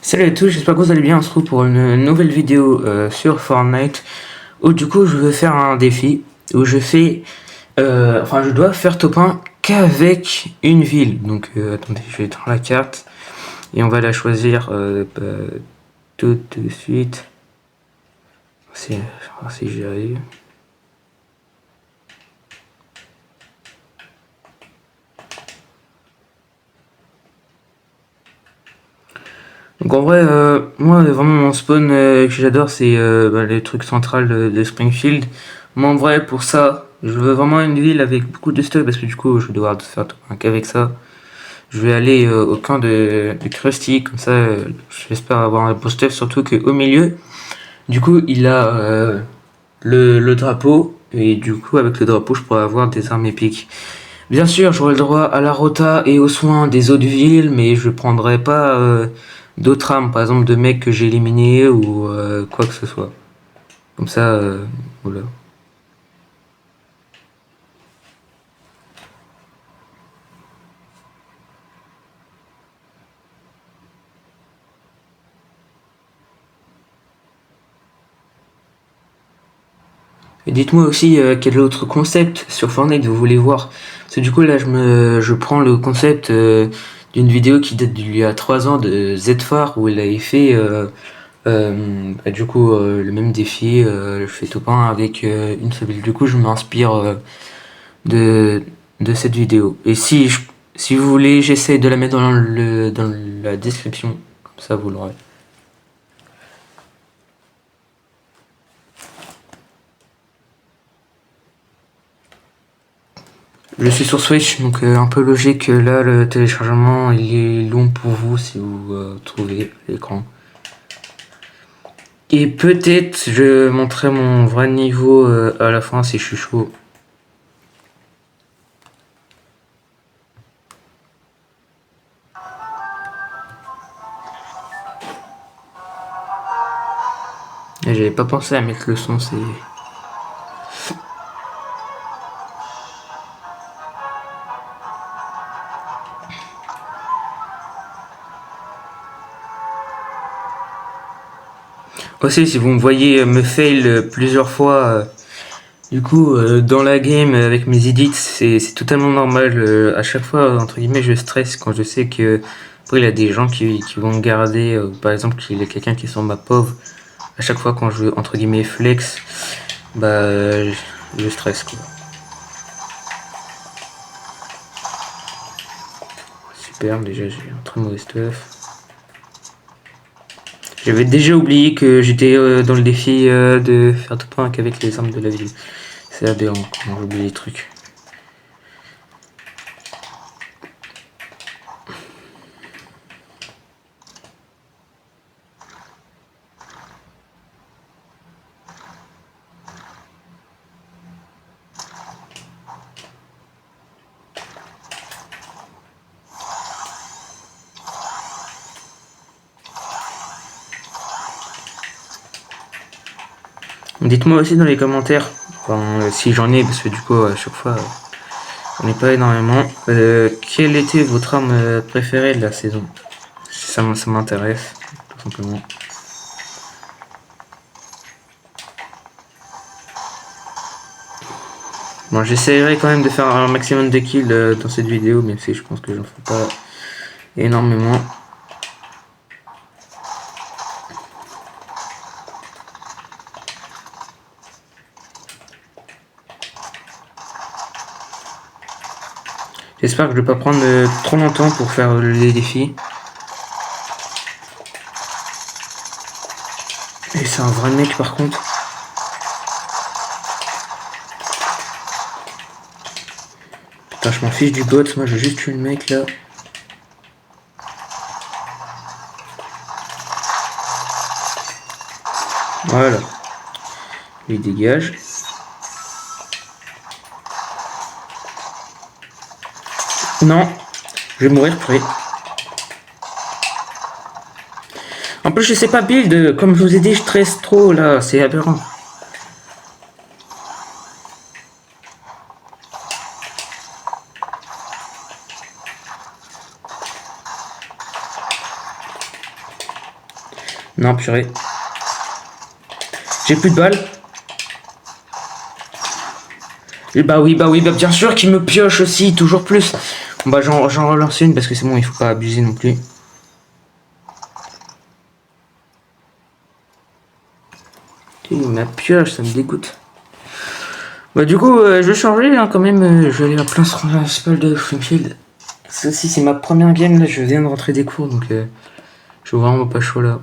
Salut à tous, j'espère que vous allez bien. On se retrouve pour une nouvelle vidéo sur Fortnite où du coup je vais faire un défi où je fais, je dois faire top 1 qu'avec une ville. Donc attendez, je vais éteindre la carte et on va la choisir tout de suite. Si j'y arrive. Donc en vrai, moi vraiment mon spawn que j'adore c'est le truc central de Springfield. Moi en vrai pour ça, je veux vraiment une ville avec beaucoup de stuff parce que du coup je vais devoir faire tout un qu'avec ça. Je vais aller au camp de Krusty, comme ça j'espère avoir un beau stuff, surtout qu'au milieu, du coup il a le drapeau et du coup avec le drapeau je pourrais avoir des armes épiques. Bien sûr, j'aurai le droit à la rota et aux soins des autres villes, mais je prendrai pas d'autres armes, par exemple de mecs que j'ai éliminés ou quoi que ce soit. Comme ça, voilà. Et dites-moi aussi quel autre concept sur Fortnite vous voulez voir. Parce que du coup là je prends le concept d'une vidéo qui date d'il y a 3 ans de Zfar où il avait fait le même défi, je fais top 1 avec une seule ville. Du coup je m'inspire de, de cette vidéo. Et si vous voulez, j'essaie de la mettre dans la description, comme ça vous l'aurez. Je suis sur Switch, donc un peu logique que là le téléchargement il est long pour vous si vous trouvez l'écran. Et peut-être je montrerai mon vrai niveau à la fin si je suis chaud. Et j'avais pas pensé à mettre le son, c'est... Aussi, si vous me voyez me fail plusieurs fois, du coup, dans la game avec mes edits, c'est totalement normal. À chaque fois, entre guillemets, je stresse quand je sais que après, il y a des gens qui vont me garder. Par exemple, qu'il y a quelqu'un qui est sur ma pauvre. À chaque fois, quand je veux, entre guillemets, flex, je stresse, quoi. Super, déjà, j'ai un très mauvais stuff. J'avais déjà oublié que j'étais dans le défi de faire tout point qu'avec les armes de la ville. C'est aberrant comment j'oublie les trucs. Dites-moi aussi dans les commentaires, si j'en ai, parce que du coup, à chaque fois, j'en ai pas énormément. Quelle était votre arme préférée de la saison? Ça m'intéresse, tout simplement. Bon, j'essaierai quand même de faire un maximum de kills dans cette vidéo, même si je pense que j'en fais pas énormément. J'espère que je vais pas prendre trop longtemps pour faire les défis. Et c'est un vrai mec par contre. Putain, je m'en fiche du bot, moi j'ai juste tué le mec là. Voilà. Il dégage. Non, je vais mourir prêt. En plus, je sais pas build, comme je vous ai dit, je stresse trop là, c'est aberrant. Non, purée. J'ai plus de balles. Et bah oui, bah bien sûr qu'il me pioche aussi, toujours plus. Bon, bah j'en relance une parce que c'est bon, il faut pas abuser non plus. Il m'a pioche, ça me dégoûte. Bah du coup, je vais changer hein, quand même. Je vais aller à plein principal de Springfield. Ceci, c'est ma première game là. Je viens de rentrer des cours donc je suis vraiment pas chaud là.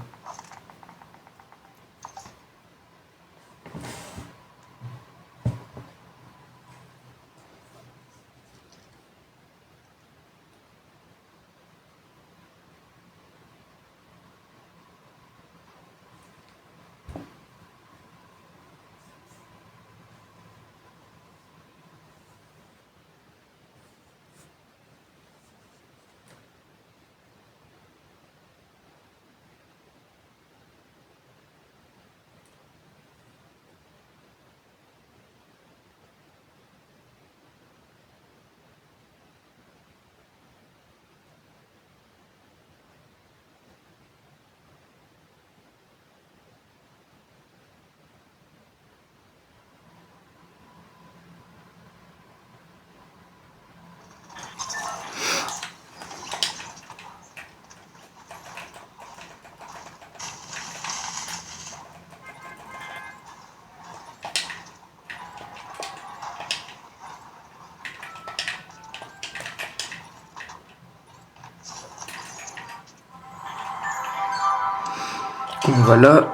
Donc voilà.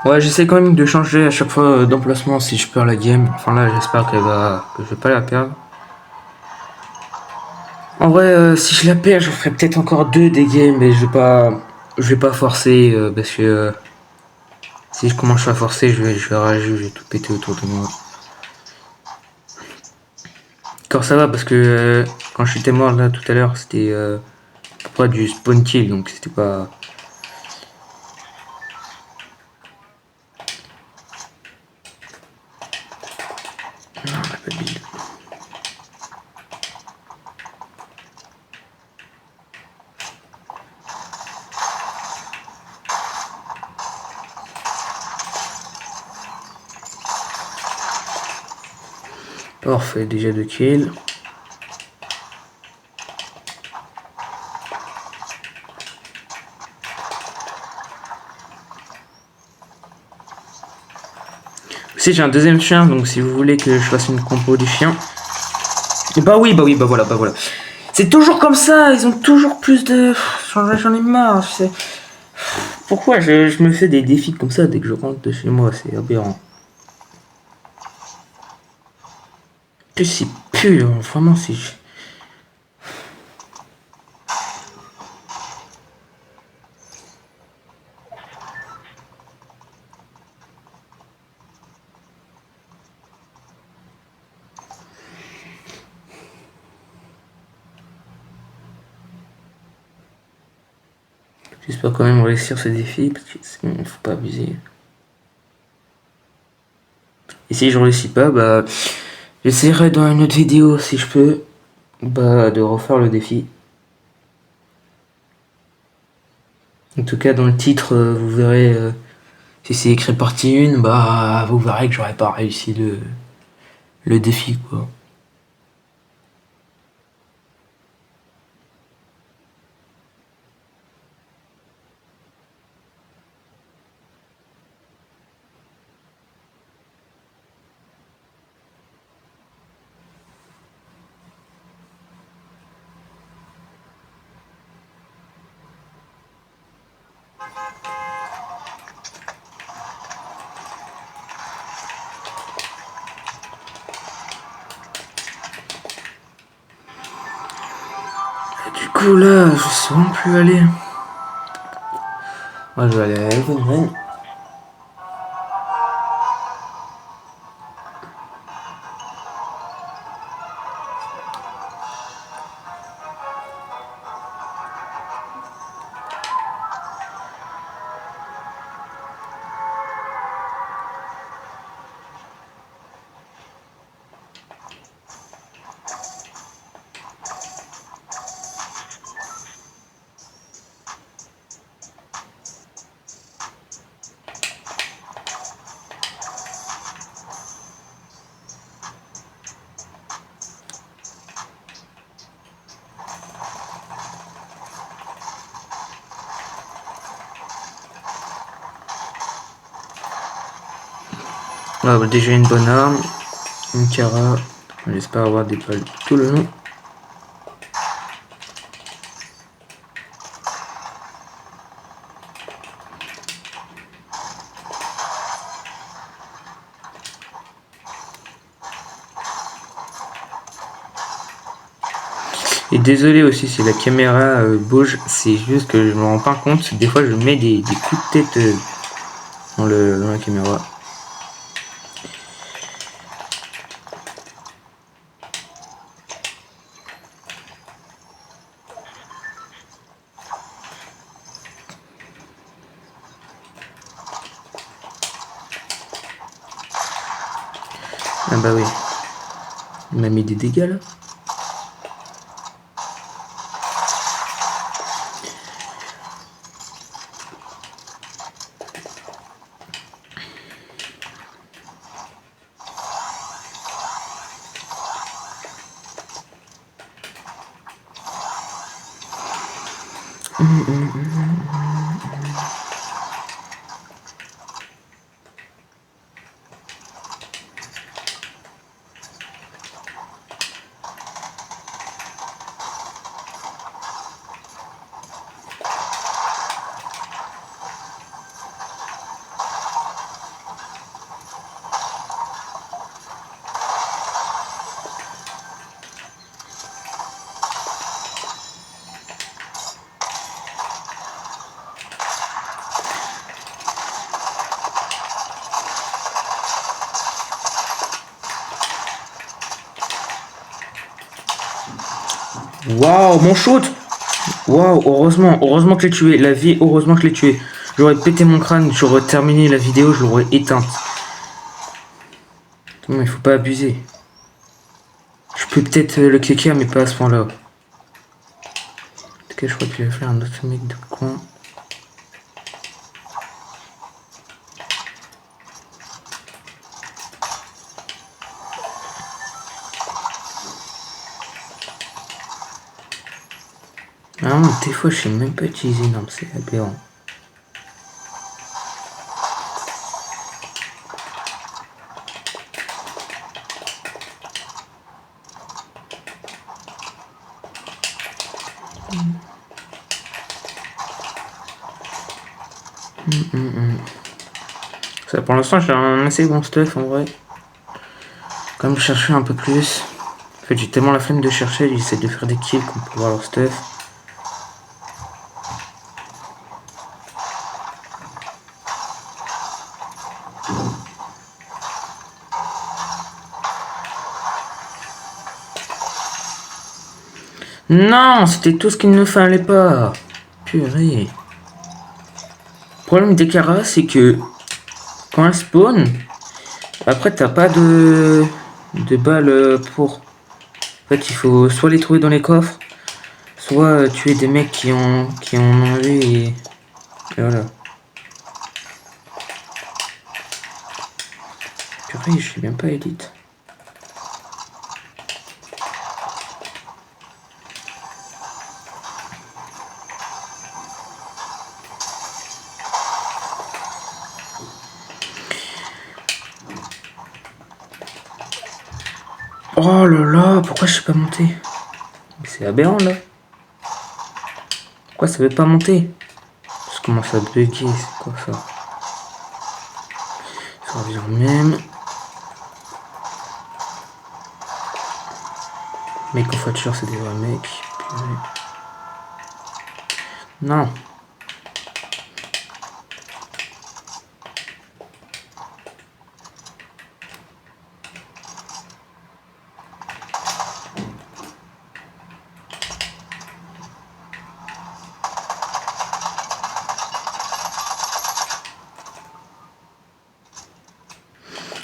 Ouais, j'essaie quand même de changer à chaque fois d'emplacement si je perds la game. Enfin là, j'espère que je vais pas la perdre. En vrai, si je la perds, je ferai peut-être encore deux des games, mais je vais pas forcer parce que si je commence à forcer, je vais rager, je vais tout péter autour de moi. Quand ça va parce que quand j'étais mort là tout à l'heure, c'était à peu près du spawn kill, donc c'était pas. Non, on a pas de build. Parfait, déjà 2 kills. Si j'ai un deuxième chien, donc si vous voulez que je fasse une compo du chien. Bah oui, bah voilà, bah voilà. C'est toujours comme ça, ils ont toujours plus de. J'en ai marre, je sais. Pourquoi je me fais des défis comme ça dès que je rentre de chez moi, c'est aberrant. Plus c'est pur, vraiment c'est. J'espère quand même réussir ce défi parce que c'est bon, faut pas abuser. Et si je réussis pas, bah j'essaierai dans une autre vidéo si je peux bah de refaire le défi. En tout cas dans le titre vous verrez si c'est écrit partie 1, bah vous verrez que j'aurais pas réussi le défi quoi. Et du coup là, je sais même plus aller. Moi je vais aller à Elven. Ah, bah, déjà une bonne arme. Une cara. J'espère avoir des balles tout le long. Et désolé aussi si la caméra bouge, c'est juste que je me rends pas compte. Des fois je mets des coups de tête dans la caméra. Ah bah oui. Il m'a mis des dégâts là. Waouh, mon shoot. Waouh, heureusement que je l'ai tué. La vie, heureusement que je l'ai tué. J'aurais pété mon crâne, j'aurais terminé la vidéo, je l'aurais éteinte. Non, il faut pas abuser. Je peux peut-être le cliquer, mais pas à ce point-là. En tout cas, je crois qu'il va faire un autre mec de coin. Ah, des fois, je sais même pas utiliser une arme, c'est aberrant. Ça, pour l'instant, j'ai un assez bon stuff en vrai. Comme chercher un peu plus. En fait, j'ai tellement la flemme de chercher, j'essaie de faire des kills qu'on peut voir leur stuff. Non, c'était tout ce qu'il ne fallait pas. Purée. Le problème des caras, c'est que quand elles spawn, après t'as pas de balles pour. En fait, il faut soit les trouver dans les coffres, soit tuer des mecs qui ont enlevé et voilà. Purée, je suis bien pas élite. Oh là là, pourquoi je suis pas monté? C'est aberrant là. Pourquoi ça veut pas monter? Je commence à bugger, c'est quoi ça? Ça revient même. Mec en voiture, c'est des vrais mecs. Purée. Non.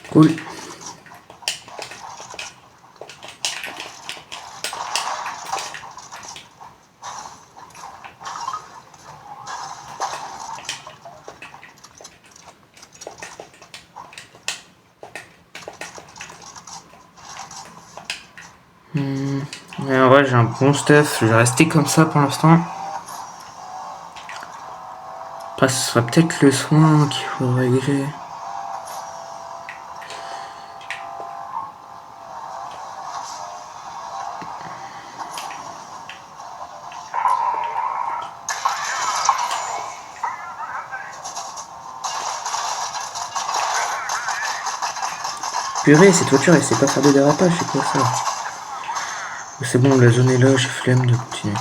Cool. Mais en vrai, j'ai un bon stuff. Je vais rester comme ça pour l'instant. Après, ce sera peut-être le soin qu'il faudrait que j'ai. Purée, cette voiture, elle sait pas faire de dérapage, c'est quoi ça? C'est bon, la zone est là, j'ai flemme de continuer.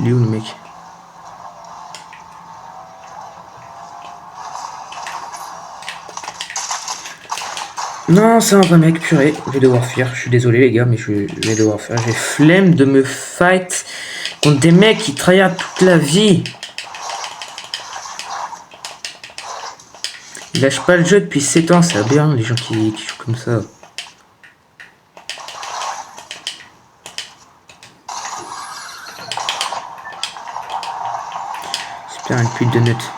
Il est où le mec? Non, c'est un vrai mec, purée. Je vais devoir fuir. Je suis désolé, les gars, mais je vais devoir faire. J'ai flemme de me fight contre des mecs qui tryhardent toute la vie. Ils lâchent pas le jeu depuis 7 ans, c'est bien, les gens qui jouent comme ça. Super, une pute de neutre.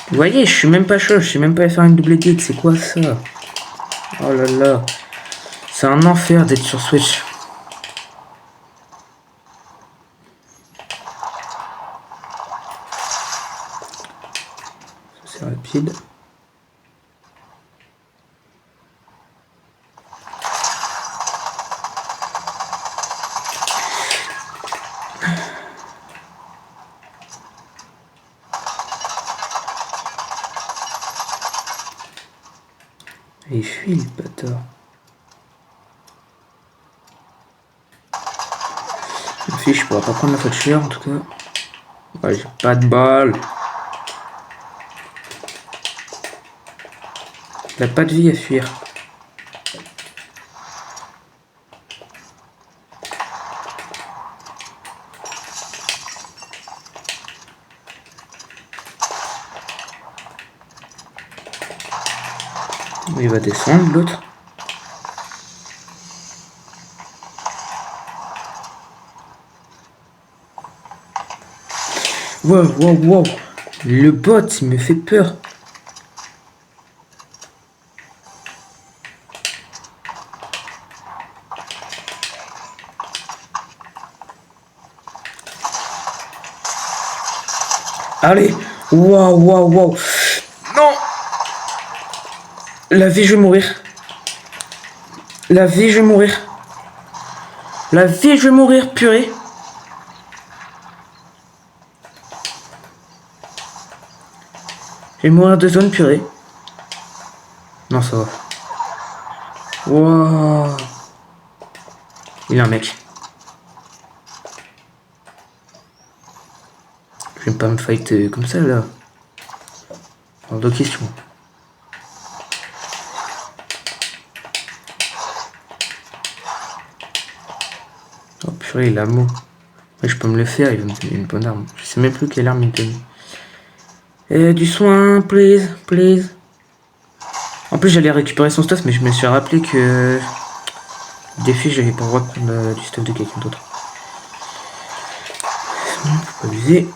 Vous voyez, je suis même pas chaud, je sais même pas faire une double kick, c'est quoi ça? Oh là là. C'est un enfer d'être sur Switch. C'est rapide. Et il fuit le bâtard. Je me fiche, je pourrais pas prendre la voiture en tout cas. Ouais, j'ai pas de balles. Il a pas de vie à fuir. Il va descendre l'autre. Wow, wow, wow. Le bot, il me fait peur. Allez. Waouh, waouh, waouh. Non. La vie, je vais mourir. La vie, je vais mourir. La vie, je vais mourir, purée. Je vais mourir de zone, purée. Non, ça va. Waouh. Il est un mec. Je vais pas me fight comme ça, là. Hors de question. Oh purée, il a mot. Ouais, je peux me le faire, il va me donner une bonne arme. Je sais même plus quelle arme il me donne. Du soin, please, please. En plus, j'allais récupérer son stuff, mais je me suis rappelé que... Défi, j'avais pas le droit de prendre du stuff de quelqu'un d'autre. Faut pas abuser.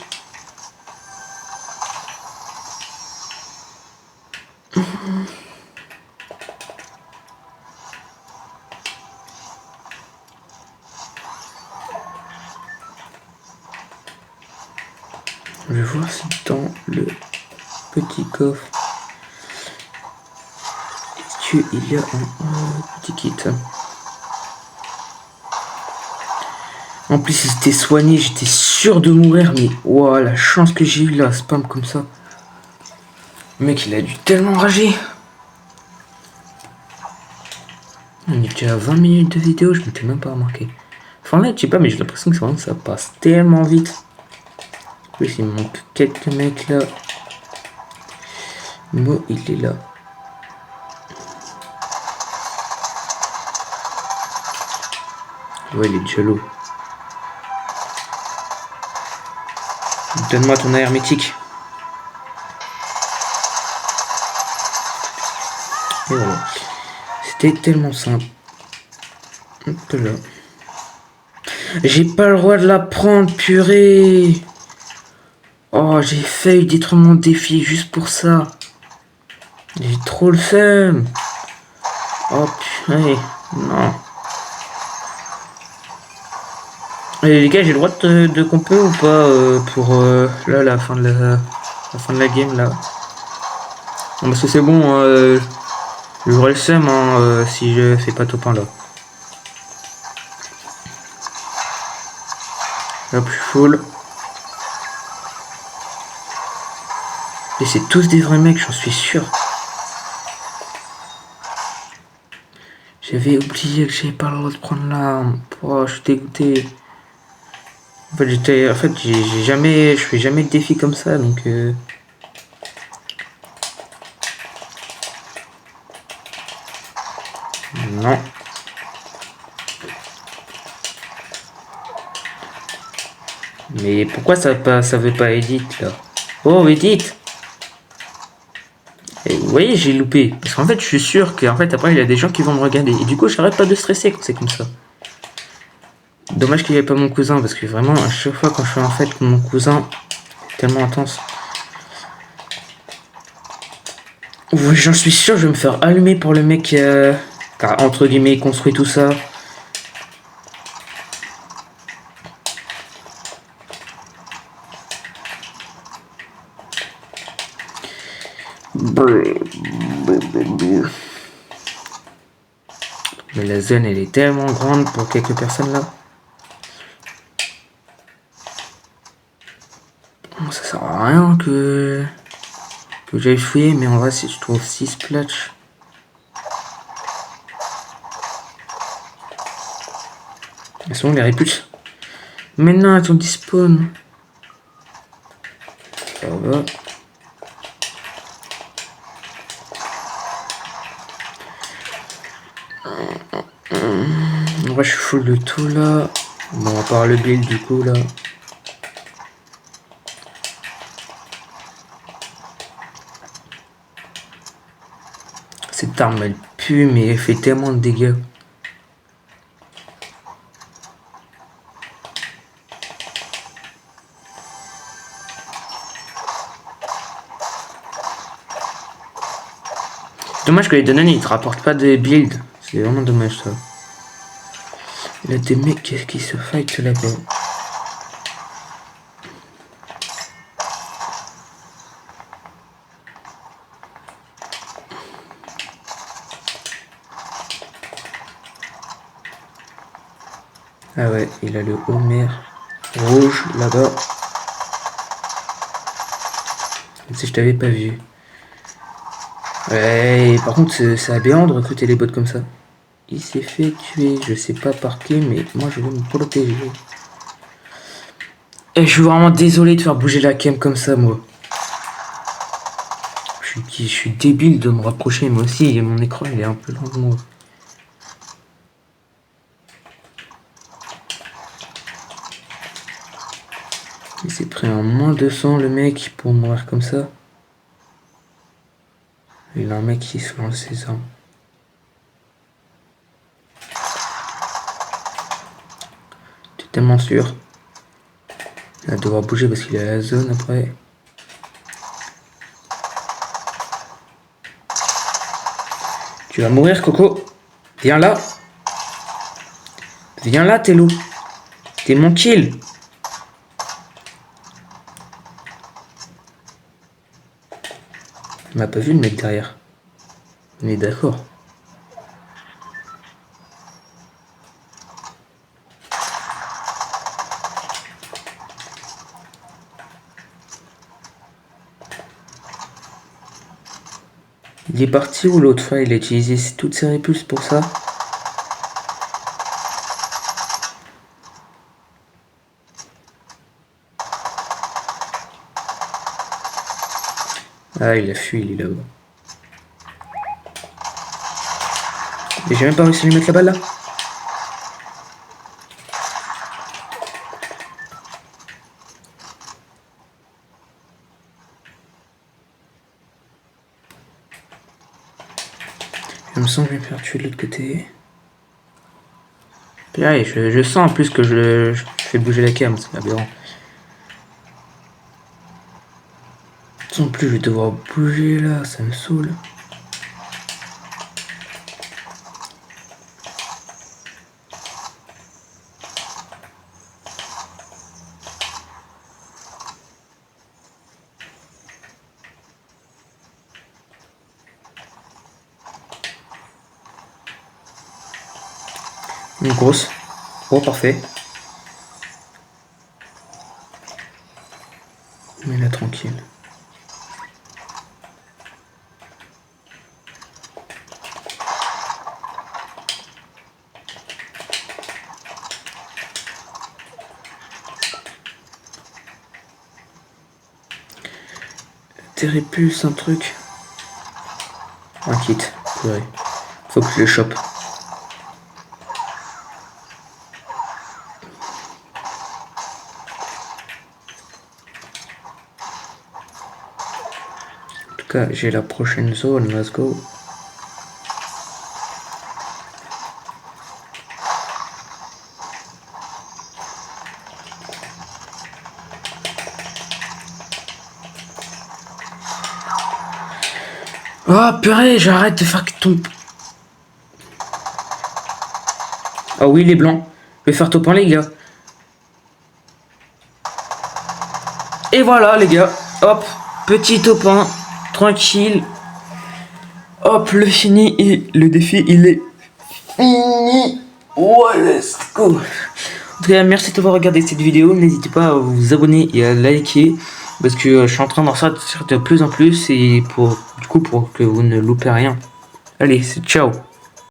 Je vais voir si dans le petit coffre, est-ce qu'il y a un petit kit. En plus, il s'était soigné, j'étais sûr de mourir, mais wow, la chance que j'ai eu là, spam comme ça. Le mec, il a dû tellement rager. On est déjà à 20 minutes de vidéo, je m'étais même pas remarqué. Enfin là, je sais pas, mais j'ai l'impression que vraiment ça passe tellement vite. En plus, il me manque quelques mecs là. Mo, il est là. Ouais, il est jaloux. Donne-moi ton air hermétique. Et voilà. C'était tellement simple. Hop là. J'ai pas le droit de la prendre, purée. Oh, j'ai failli détruire mon défi juste pour ça. J'ai trop le seum. Oh purée. Non. Et les gars, j'ai le droit de comper ou pas pour là la fin de la game là. Non, parce que c'est bon, j'aurai le seum si je fais pas top 1 là. Hop, je suis full. Et c'est tous des vrais mecs, j'en suis sûr. J'avais oublié que j'avais pas le droit de prendre l'arme. Oh, je suis dégoûté. En fait, je fais jamais de défi comme ça, donc. Non. Mais pourquoi ça veut pas edit là? Oh, edit! Et vous voyez, j'ai loupé. Parce qu'en fait, je suis sûr qu'en fait, après, il y a des gens qui vont me regarder. Et du coup, j'arrête pas de stresser quand c'est comme ça. Dommage qu'il n'y ait pas mon cousin, parce que vraiment, à chaque fois quand je fais en fait mon cousin, tellement intense. Oui, j'en suis sûr, je vais me faire allumer pour le mec qui a, entre guillemets, construit tout ça. Mais la zone, elle est tellement grande pour quelques personnes là. Ça sert à rien que j'aille fouiller, mais en vrai, si je trouve 6 splats. Elles sont les réputes. Maintenant, elles sont despawn. Ça va. En vrai, je suis full de tout là. Bon, à part le build du coup là. Cette arme elle pue, mais elle fait tellement de dégâts. C'est dommage que les Danan ils te rapportent pas des builds. C'est vraiment dommage ça. Il y a des mecs qui se fight là-bas. Ah ouais, il a le Homer rouge là-bas. Si je t'avais pas vu. Ouais, par contre, c'est aberrant de recruter les bots comme ça. Il s'est fait tuer, je sais pas par qui, mais moi je vais me protéger. Et je suis vraiment désolé de faire bouger la cam comme ça, moi. Je suis débile de me rapprocher, moi aussi, et mon écran il est un peu lent de moi. Il s'est pris un moins 200 le mec pour mourir comme ça. Il a un mec qui se lance ses armes. T'es tellement sûr. Il va devoir bouger parce qu'il est à la zone après. Tu vas mourir, Coco. Viens là. Viens là, t'es loup. T'es mon kill. On n'a pas vu le mec derrière. On est d'accord. Il est parti ou l'autre fois il a utilisé toutes ses répulses pour ça? Ah, il a fui, il est là-bas. Et j'ai même pas réussi à lui mettre la balle là. sens que je vais me faire tuer de l'autre côté. Puis, allez, je sens en plus que je fais bouger la cam, c'est aberrant. En plus, je vais devoir bouger là, ça me saoule. Une grosse. Oh, parfait. Mais là, tranquille. Terripus, un truc. Un kit. Ouais. Faut que je le chope. En tout cas, j'ai la prochaine zone. Let's go. Oh purée, j'arrête de faire ton... Ah oui, les blancs. Je vais faire top 1 les gars. Et voilà les gars. Hop, petit top 1. Tranquille. Hop, le fini et le défi il est fini. Ouais, let's go. En tout cas, merci d'avoir regardé cette vidéo. N'hésitez pas à vous abonner et à liker. Parce que je suis en train d'en sortir de plus en plus. Et pour que vous ne loupez rien. Allez, c'est ciao.